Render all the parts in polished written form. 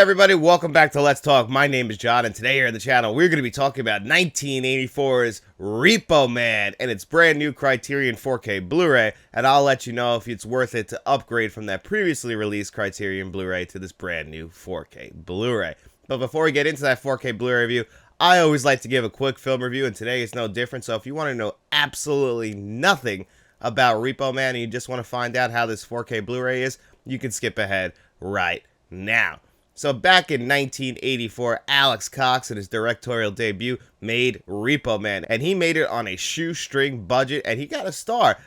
everybody? Welcome back to Let's Talk. My name is John, and today here on the channel, we're going to be talking about 1984's Repo Man and its brand new Criterion 4K Blu-ray, and I'll let you know if it's worth it to upgrade from that previously released Criterion Blu-ray to this brand new 4K Blu-ray. But before we get into that 4K Blu-ray review, I always like to give a quick film review, and today is no different. So if you want to know absolutely nothing about Repo Man and you just want to find out how this 4K Blu-ray is, you can skip ahead right now. So back in 1984, Alex Cox in his directorial debut made Repo Man, and he made it on a shoestring budget, and he got a star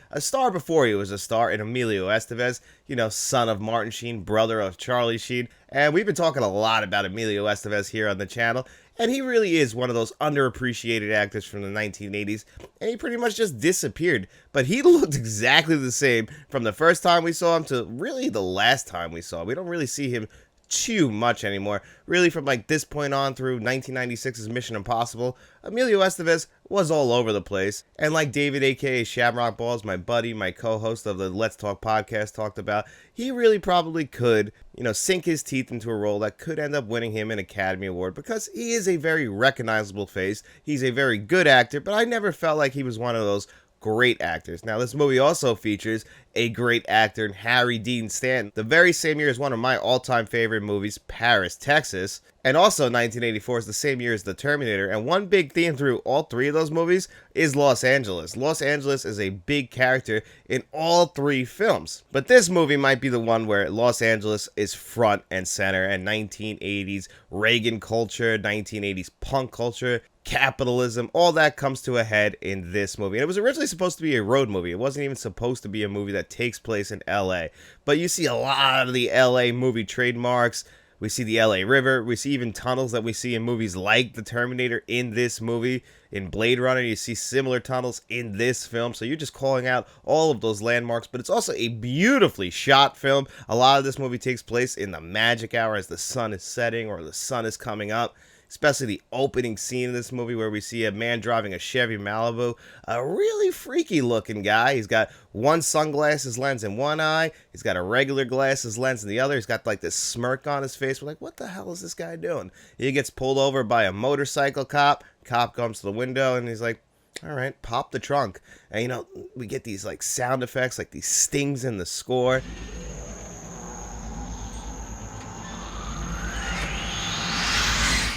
before he was a star in Emilio Estevez, you know, son of Martin Sheen, brother of Charlie Sheen, and we've been talking a lot about Emilio Estevez here on the channel, and he really is one of those underappreciated actors from the 1980s, and he pretty much just disappeared, but he looked exactly the same from the first time we saw him to really the last time we saw him. We don't really see him too much anymore. Really, from like this point on through 1996's Mission Impossible, Emilio Estevez was all over the place. And like David, aka Shamrock Balls, my buddy, my co-host of the Let's Talk podcast, talked about, he really probably could, you know, sink his teeth into a role that could end up winning him an Academy Award because he is a very recognizable face. He's a very good actor, but I never felt like he was one of those great actors. Now, this movie also features a great actor in Harry Dean Stanton. The very same year as one of my all-time favorite movies, Paris, Texas. And also 1984 is the same year as The Terminator. And one big theme through all three of those movies is Los Angeles. Los Angeles is a big character in all three films. But this movie might be the one where Los Angeles is front and center, and 1980s Reagan culture, 1980s punk culture, capitalism, all that comes to a head in this movie. And it was originally supposed to be a road movie. It wasn't even supposed to be a movie that takes place in LA. But you see a lot of the LA movie trademarks. We see the LA River. We see even tunnels that we see in movies like The Terminator in this movie. In Blade Runner, you see similar tunnels in this film. So you're just calling out all of those landmarks. But it's also a beautifully shot film. A lot of this movie takes place in the magic hour as the sun is setting or the sun is coming up. Especially the opening scene of this movie where we see a man driving a Chevy Malibu, a really freaky looking guy. He's got one sunglasses lens in one eye. He's got a regular glasses lens in the other. He's got like this smirk on his face. We're like, what the hell is this guy doing? He gets pulled over by a motorcycle cop. Cop comes to the window and he's like, all right, pop the trunk. And you know, we get these like sound effects, like these stings in the score.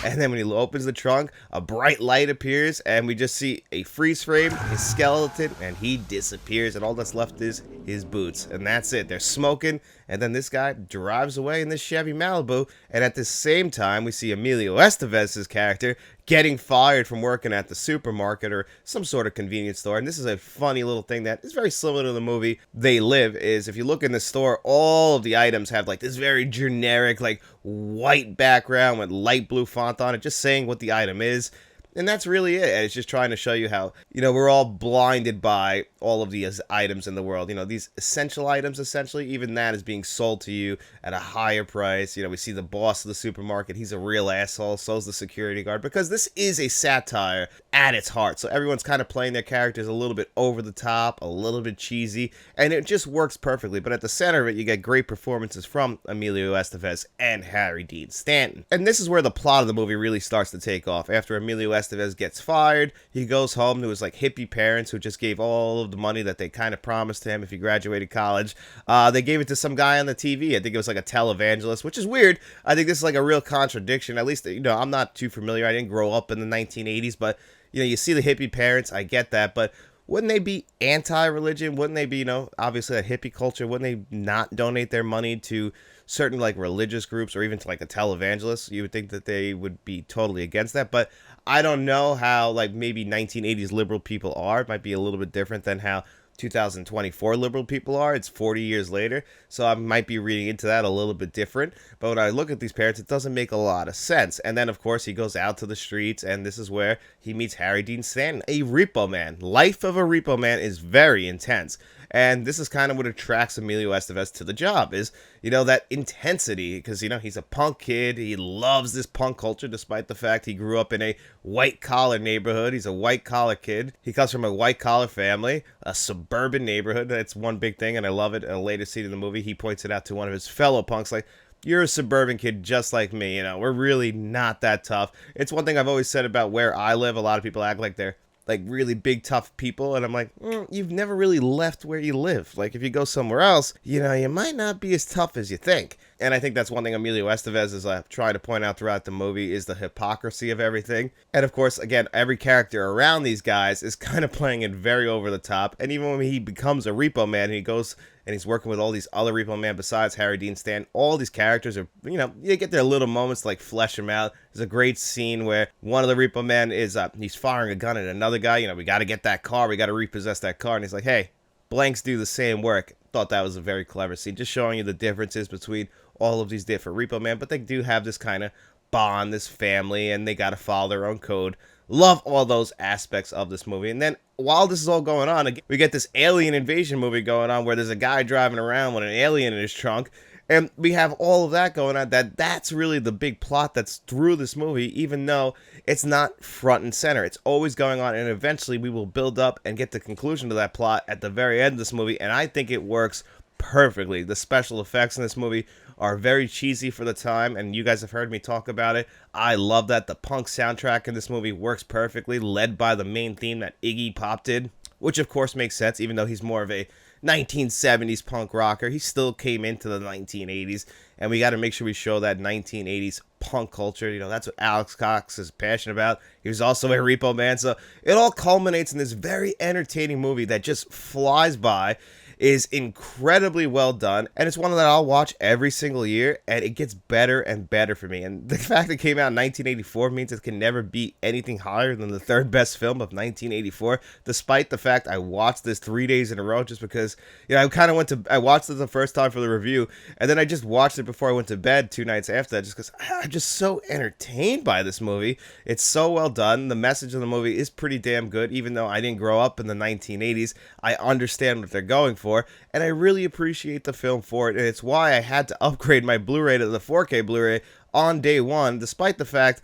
And then when he opens the trunk, a bright light appears, and we just see a freeze frame, his skeleton, and he disappears, and all that's left is his boots. And that's it. They're smoking, and then this guy drives away in this Chevy Malibu, and at the same time, we see Emilio Estevez's character getting fired from working at the supermarket or some sort of convenience store. And this is a funny little thing that is very similar to the movie They Live, is if you look in the store, all of the items have like this very generic like white background with light blue font on it, just saying what the item is. And that's really it. And it's just trying to show you how, you know, we're all blinded by all of these items in the world. You know, these essential items, essentially, even that is being sold to you at a higher price. You know, we see the boss of the supermarket. He's a real asshole. So's the security guard. Because this is a satire at its heart. So everyone's kind of playing their characters a little bit over the top, a little bit cheesy. And it just works perfectly. But at the center of it, you get great performances from Emilio Estevez and Harry Dean Stanton. And this is where the plot of the movie really starts to take off. After Emilio Estevez gets fired, he goes home to his like hippie parents who just gave all of the money that they kind of promised him if he graduated college. They gave it to some guy on the TV. I think it was like a televangelist, which is weird. I think this is like a real contradiction. At least, you know, I'm not too familiar. I didn't grow up in the 1980s, but you know, you see the hippie parents. I get that, but wouldn't they be anti-religion? Wouldn't they be, you know, obviously a hippie culture? Wouldn't they not donate their money to certain like religious groups or even to like a televangelist? You would think that they would be totally against that, but I don't know how like maybe 1980s liberal people are. It might be a little bit different than how 2024 liberal people are. It's 40 years later, so I might be reading into that a little bit different. But when I look at these parents, it doesn't make a lot of sense. And then, of course, he goes out to the streets, and this is where he meets Harry Dean Stanton, a Repo Man. Life of a Repo Man is very intense. And this is kind of what attracts Emilio Estevez to the job is, you know, that intensity. Because, you know, he's a punk kid. He loves this punk culture despite the fact he grew up in a white-collar neighborhood. He's a white-collar kid. He comes from a white-collar family, a suburban neighborhood. That's one big thing, and I love it. In a later scene in the movie, he points it out to one of his fellow punks, like, you're a suburban kid just like me. We're really not that tough. It's one thing I've always said about where I live. A lot of people act like they're like really big tough people, and I'm like, you've never really left where you live. Like, if you go somewhere else, you might not be as tough as you think. And I think that's one thing Emilio Estevez is trying to point out throughout the movie, is the hypocrisy of everything. And of course, again, every character around these guys is kind of playing it very over the top. And even when he becomes a Repo Man, he goes and he's working with all these other Repo Man besides Harry Dean Stanton. All these characters are, you get their little moments to, like, flesh them out. There's a great scene where one of the Repo Men is, he's firing a gun at another guy. We got to get that car. We got to repossess that car. And he's like, hey, blanks do the same work. Thought that was a very clever scene, just showing you the differences between all of these different Repo Man. But they do have this kind of bond, this family, and they got to follow their own code. Love all those aspects of this movie. And then while this is all going on, again, we get this alien invasion movie going on where there's a guy driving around with an alien in his trunk. And we have all of that going on. That's really the big plot that's through this movie, even though it's not front and center. It's always going on, and eventually we will build up and get the conclusion to that plot at the very end of this movie, and I think it works perfectly. The special effects in this movie are very cheesy for the time, and you guys have heard me talk about it. I love that. The punk soundtrack in this movie works perfectly, led by the main theme that Iggy Pop did, which of course makes sense, even though he's more of a 1970s punk rocker. He still came into the 1980s, and we got to make sure we show that 1980s punk culture. That's what Alex Cox is passionate about. He was also a Repo Man, so it all culminates in this very entertaining movie that just flies by, is incredibly well done, and it's one that I'll watch every single year, and it gets better and better for me. And the fact it came out in 1984 means it can never beat anything higher than the third best film of 1984, despite the fact I watched this 3 days in a row, just because, I watched it the first time for the review, and then I just watched it before I went to bed 2 nights after that, just because I'm just so entertained by this movie. It's so well done. The message of the movie is pretty damn good, even though I didn't grow up in the 1980s. I understand what they're going for, and I really appreciate the film for it, and it's why I had to upgrade my Blu-ray to the 4K Blu-ray on day one, despite the fact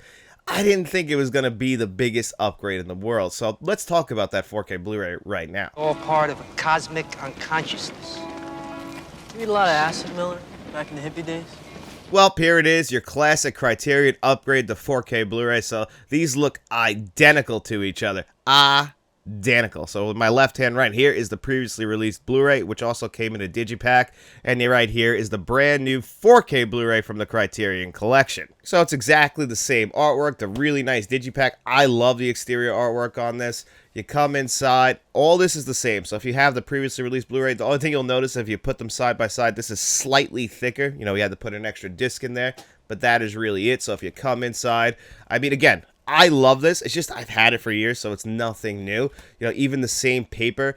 I didn't think it was going to be the biggest upgrade in the world. So let's talk about that 4K Blu-ray right now. All part of a cosmic unconsciousness. You eat a lot of acid, Miller, back in the hippie days? Well, here it is, your classic Criterion upgrade to 4K Blu-ray. So these look identical to each other. Identical. So with my left hand right here is the previously released Blu-ray, which also came in a digipack, and right here is the brand new 4K Blu-ray from the Criterion collection. So it's exactly the same artwork, the really nice digipack. I love the exterior artwork on this. You come inside, all this is the same. So if you have the previously released Blu-ray, the only thing you'll notice if you put them side by side, this is slightly thicker. We had to put an extra disc in there, but that is really it. So if you come inside, again, I love this. It's just I've had it for years, so it's nothing new. Even the same paper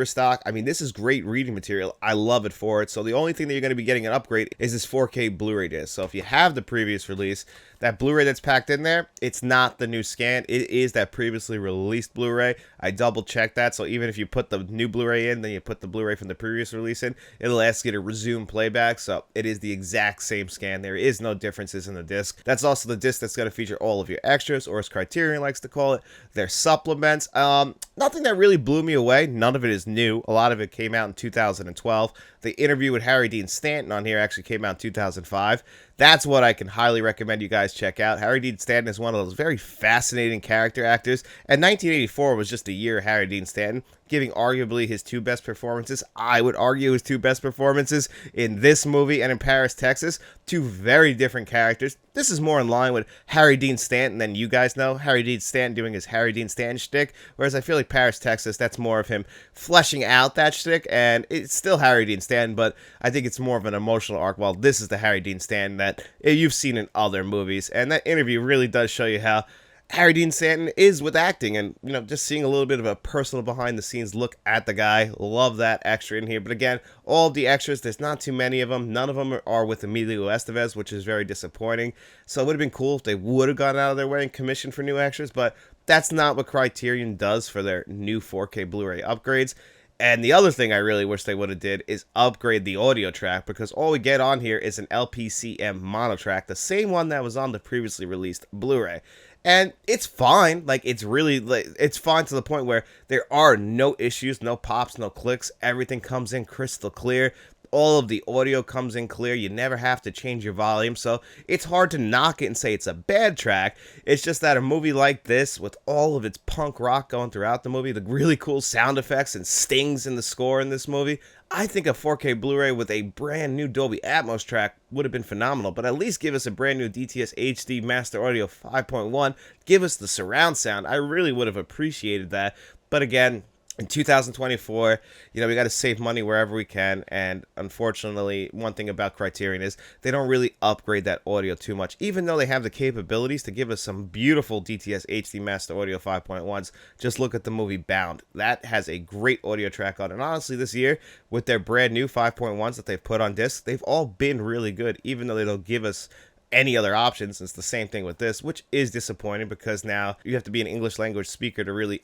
stock. This is great reading material. I love it for it. So the only thing that you're going to be getting an upgrade is this 4K Blu-ray disc. So if you have the previous release, that Blu-ray that's packed in there, it's not the new scan. It is that previously released Blu-ray. I double checked that. So even if you put the new Blu-ray in, then you put the Blu-ray from the previous release in, it'll ask you to resume playback. So it is the exact same scan. There is no differences in the disc. That's also the disc that's going to feature all of your extras, or as Criterion likes to call it, their supplements. Nothing that really blew me away. None of it is new. A lot of it came out in 2012. The interview with Harry Dean Stanton on here actually came out in 2005. That's what I can highly recommend you guys check out. Harry Dean Stanton is one of those very fascinating character actors, and 1984 was just a year of Harry Dean Stanton, giving arguably his 2 best performances. I would argue his 2 best performances in this movie and in Paris, Texas. 2 very different characters. This is more in line with Harry Dean Stanton than you guys know. Harry Dean Stanton doing his Harry Dean Stanton shtick, whereas I feel like Paris, Texas, that's more of him fleshing out that shtick, and it's still Harry Dean Stanton, but I think it's more of an emotional arc, while this is the Harry Dean Stanton that you've seen in other movies. And that interview really does show you how Harry Dean Stanton is with acting, and just seeing a little bit of a personal behind the scenes look at the guy. Love that extra in here. But again, all of the extras, there's not too many of them. None of them are with Emilio Estevez, which is very disappointing. So it would have been cool if they would have gone out of their way and commissioned for new extras, but that's not what Criterion does for their new 4K Blu-ray upgrades. And the other thing I really wish they would have did is upgrade the audio track, because all we get on here is an LPCM mono track, the same one that was on the previously released Blu-ray. And it's fine. It's really, it's fine to the point where there are no issues, no pops, no clicks. Everything comes in crystal clear. All of the audio comes in clear. You never have to change your volume, so it's hard to knock it and say it's a bad track. It's just that a movie like this, with all of its punk rock going throughout the movie, the really cool sound effects and stings in the score in this movie, I think a 4K Blu-ray with a brand new Dolby Atmos track would have been phenomenal, but at least give us a brand new DTS HD Master Audio 5.1, give us the surround sound. I really would have appreciated that, but again, in 2024, we got to save money wherever we can, and unfortunately, one thing about Criterion is they don't really upgrade that audio too much, even though they have the capabilities to give us some beautiful DTS HD Master Audio 5.1s. Just look at the movie Bound. That has a great audio track on it, and honestly, this year, with their brand new 5.1s that they've put on disc, they've all been really good, even though they don't give us any other options. It's the same thing with this, which is disappointing because now you have to be an English language speaker to really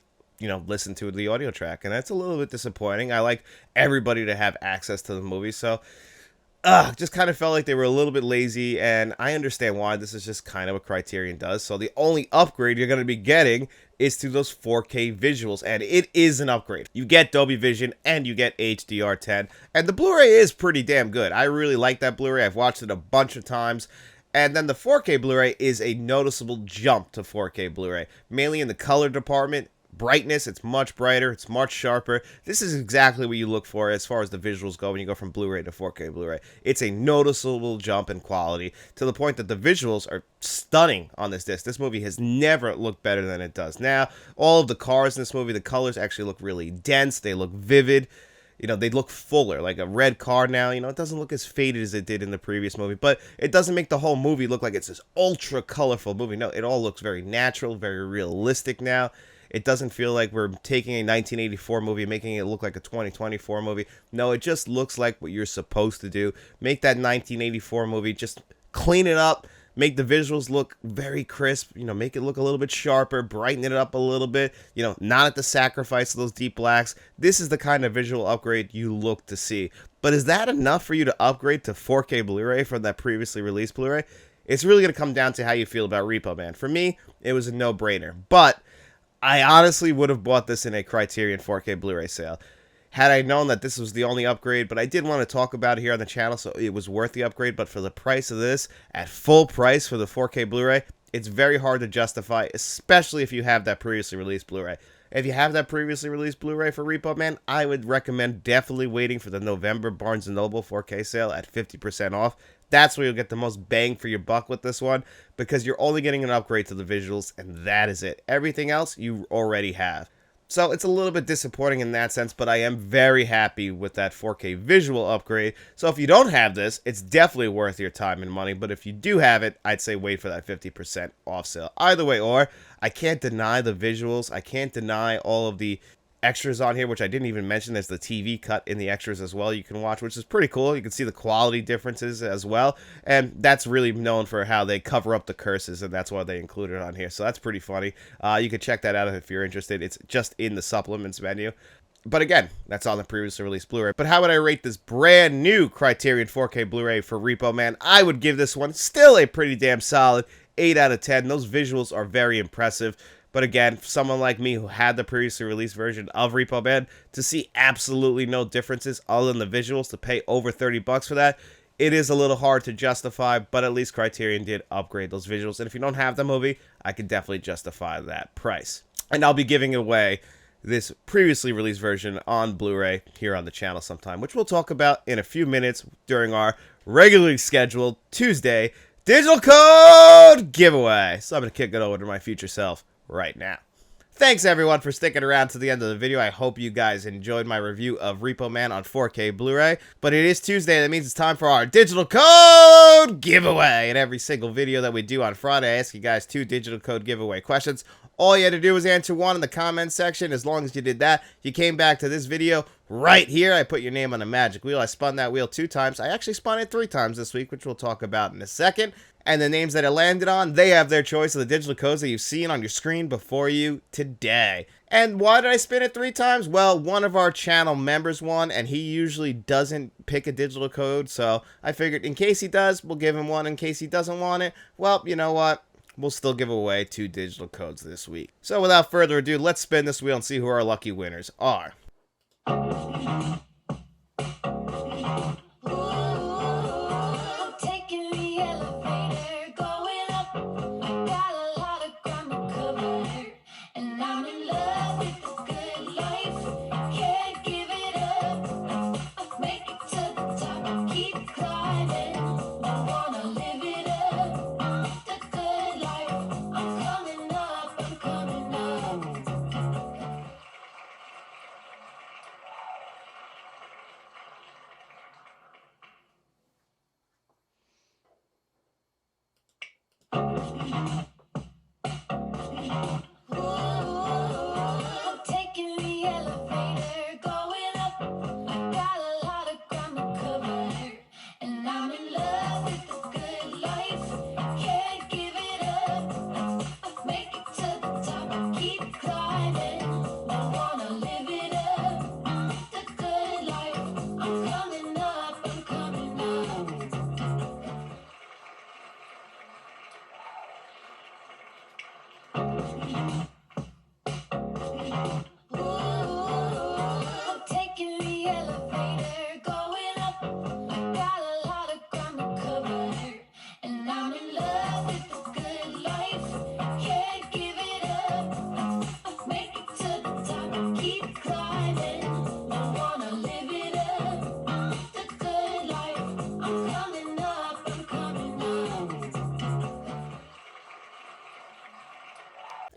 listen to the audio track, and that's a little bit disappointing. I like everybody to have access to the movie, so just kind of felt like they were a little bit lazy, and I understand why. This is just kind of what Criterion does. So the only upgrade you're going to be getting is to those 4K visuals, and it is an upgrade. You get Dolby Vision and you get HDR10, and the Blu-ray is pretty damn good. I really like that Blu-ray. I've watched it a bunch of times. And then the 4K Blu-ray is a noticeable jump to 4K Blu-ray, mainly in the color department. Brightness, it's much brighter, it's much sharper. This is exactly what you look for as far as the visuals go when you go from Blu-ray to 4K Blu-ray. It's a noticeable jump in quality to the point that the visuals are stunning on this disc. This movie has never looked better than it does now. All of the cars in this movie, the colors actually look really dense, they look vivid. They look fuller, like a red car now. It doesn't look as faded as it did in the previous movie, but it doesn't make the whole movie look like it's this ultra colorful movie. No, it all looks very natural, very realistic now. It doesn't feel like we're taking a 1984 movie and making it look like a 2024 movie. No, it just looks like what you're supposed to do. Make that 1984 movie, just clean it up, make the visuals look very crisp, make it look a little bit sharper, brighten it up a little bit, not at the sacrifice of those deep blacks. This is the kind of visual upgrade you look to see. But is that enough for you to upgrade to 4K Blu-ray from that previously released Blu-ray? It's really going to come down to how you feel about Repo Man. For me, it was a no-brainer. But I honestly would have bought this in a Criterion 4K Blu-ray sale had I known that this was the only upgrade, but I did want to talk about it here on the channel, so it was worth the upgrade. But for the price of this, at full price for the 4K Blu-ray, it's very hard to justify, especially if you have that previously released Blu-ray. If you have that previously released Blu-ray for Repo Man, I would recommend definitely waiting for the November Barnes & Noble 4K sale at 50% off. That's where you'll get the most bang for your buck with this one, because you're only getting an upgrade to the visuals, and that is it. Everything else you already have. So it's a little bit disappointing in that sense, but I am very happy with that 4K visual upgrade. So if you don't have this, it's definitely worth your time and money, but if you do have it, I'd say wait for that 50% off sale. Either way, or I can't deny the visuals. I can't deny all of the extras on here, which I didn't even mention. There's the TV cut in the extras as well you can watch, which is pretty cool. You can see the quality differences as well, and that's really known for how they cover up the curses, and that's why they include it on here, so that's pretty funny. You can check that out if you're interested. It's just in the supplements menu. But again, that's on the previously released Blu-ray. But how would I rate this brand new Criterion 4K Blu-ray for Repo Man? I would give this one still a pretty damn solid 8 out of 10. Those visuals are very impressive. But again, for someone like me who had the previously released version of Repo Man, to see absolutely no differences other than the visuals, to pay over 30 bucks for that, it is a little hard to justify, but at least Criterion did upgrade those visuals. And if you don't have the movie, I can definitely justify that price. And I'll be giving away this previously released version on Blu-ray here on the channel sometime, which we'll talk about in a few minutes during our regularly scheduled Tuesday digital code giveaway. So I'm going to kick it over to my future self right now. Thanks everyone for sticking around to the end of the video. I hope you guys enjoyed my review of Repo Man on 4K Blu-ray. But it is Tuesday, that means it's time for our digital code giveaway. In every single video that we do on Friday, I ask you guys 2 digital code giveaway questions. All you had to do was answer one in the comment section. As long as you did that, you came back to this video right here. I put your name on a magic wheel. I spun that wheel 2 times. I actually spun it 3 times this week, which we'll talk about in a second. And the names that it landed on, they have their choice of the digital codes that you've seen on your screen before you today. And why did I spin it 3 times? Well, one of our channel members won, and he usually doesn't pick a digital code. So I figured in case he does, we'll give him one. In case he doesn't want it, well, you know what? We'll still give away 2 digital codes this week. So without further ado, let's spin this wheel and see who our lucky winners are.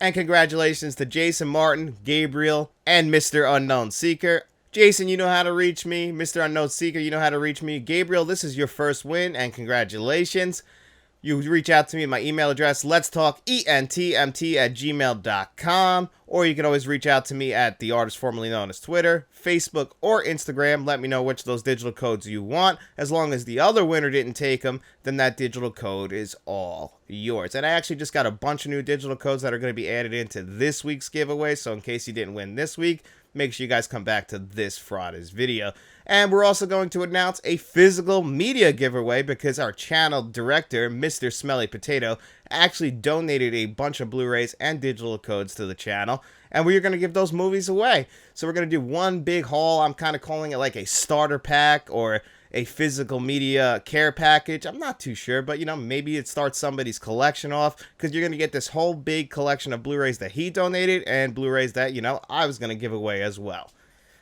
And congratulations to Jason Martin, Gabriel, and Mr. Unknown Seeker. Jason, you know how to reach me. Mr. Unknown Seeker, you know how to reach me. Gabriel, this is your first win, and congratulations. You reach out to me at my email address, letstalkentmt@gmail.com, or you can always reach out to me at the artist formerly known as Twitter, Facebook, or Instagram. Let me know which of those digital codes you want. As long as the other winner didn't take them, then that digital code is all yours. And I actually just got a bunch of new digital codes that are going to be added into this week's giveaway, so in case you didn't win this week, make sure you guys come back to this Friday's video. And we're also going to announce a physical media giveaway because our channel director, Mr. Smelly Potato, actually donated a bunch of Blu-rays and digital codes to the channel. And we're going to give those movies away. So we're going to do one big haul. I'm kind of calling it like a starter pack or a physical media care package. I'm not too sure, but, you know, maybe it starts somebody's collection off because you're going to get this whole big collection of Blu-rays that he donated and Blu-rays that, you know, I was going to give away as well.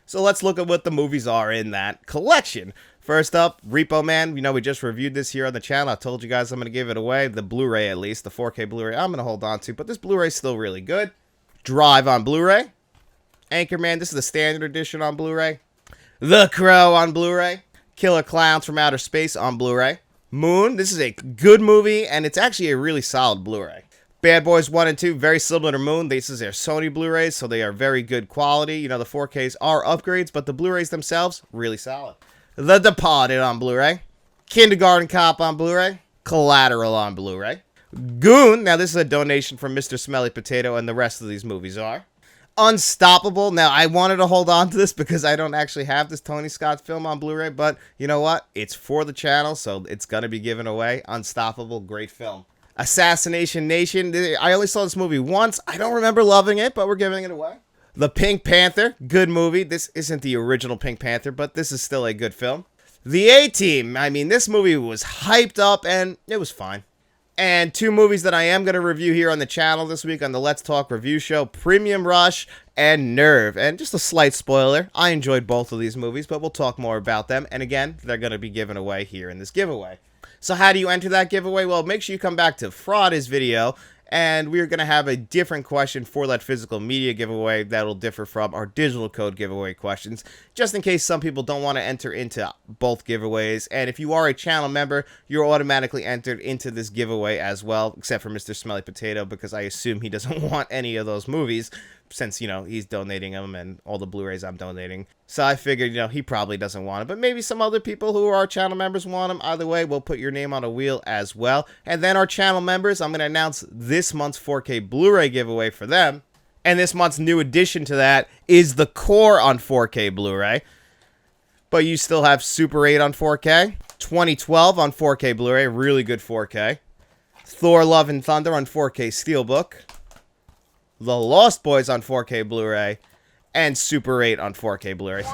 So let's look at what the movies are in that collection. First up, Repo Man. You know, we just reviewed this here on the channel. I told you guys I'm going to give it away. The Blu-ray, at least. The 4K Blu-ray I'm going to hold on to. But this Blu-ray is still really good. Drive on Blu-ray. Anchorman. This is the standard edition on Blu-ray. The Crow on Blu-ray. Killer Clowns from Outer Space on Blu-ray. Moon. This is a good movie, and it's actually a really solid Blu-ray. Bad Boys 1 and 2, very similar to Moon. This is their Sony Blu-rays, so they are very good quality. You know, the 4Ks are upgrades, but the Blu-rays themselves, really solid. The Departed on Blu-ray. Kindergarten Cop on Blu-ray. Collateral on Blu-ray. Goon. Now, this is a donation from Mr. Smelly Potato, and the rest of these movies are. Unstoppable. Now, I wanted to hold on to this because I don't actually have this Tony Scott film on Blu-ray, but you know what? It's for the channel, so it's going to be given away. Unstoppable, great film. Assassination Nation. I only saw this movie once. I don't remember loving it, but we're giving it away. The Pink Panther. Good movie. This isn't the original Pink Panther, but this is still a good film. The A-Team. I mean, this movie was hyped up, and it was fine. And two movies that I am going to review here on the channel this week on the Let's Talk review show, Premium Rush and Nerve. And just a slight spoiler, I enjoyed both of these movies, but we'll talk more about them. And again, they're going to be given away here in this giveaway. So how do you enter that giveaway? Well, make sure you come back to Friday's video, and we're going to have a different question for that physical media giveaway that'll differ from our digital code giveaway questions, just in case some people don't want to enter into both giveaways. And if you are a channel member, you're automatically entered into this giveaway as well, except for Mr. Smelly Potato, because I assume he doesn't want any of those movies, since, you know, he's donating them and all the Blu-rays I'm donating. So I figured, you know, he probably doesn't want it, but maybe some other people who are channel members want them. Either way, we'll put your name on a wheel as well. And then our channel members, I'm going to announce this month's 4K Blu-ray giveaway for them. And this month's new addition to that is the Core on 4K Blu-ray. But you still have Super 8 on 4K, 2012 on 4K Blu-ray, really good 4K. Thor Love and Thunder on 4K Steelbook. The Lost Boys on 4K Blu-ray, and Super 8 on 4K Blu-ray.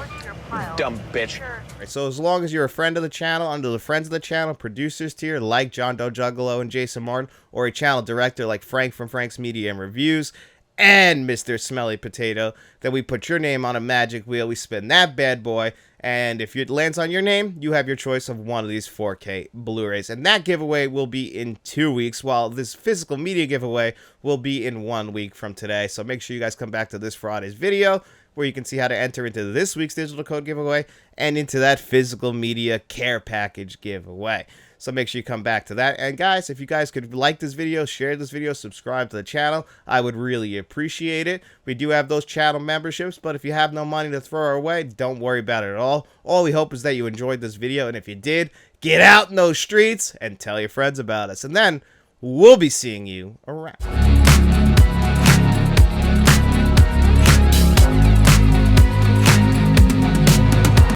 Dumb bitch. Right, so as long as you're a friend of the channel, under the Friends of the Channel producers tier, like John Doe Juggalo and Jason Martin, or a channel director like Frank from Frank's Media and Reviews, and Mr. Smelly Potato, then we put your name on a magic wheel, we spin that bad boy, and if it lands on your name, you have your choice of one of these 4K Blu-rays. And that giveaway will be in 2 weeks, while this physical media giveaway will be in 1 week from today. So make sure you guys come back to this Friday's video, where you can see how to enter into this week's digital code giveaway and into that physical media care package giveaway. So make sure you come back to that. And guys, if you guys could like this video, share this video, subscribe to the channel, I would really appreciate it. We do have those channel memberships, but if you have no money to throw our way, don't worry about it at all. All we hope is that you enjoyed this video, and if you did, get out in those streets and tell your friends about us. And then we'll be seeing you around.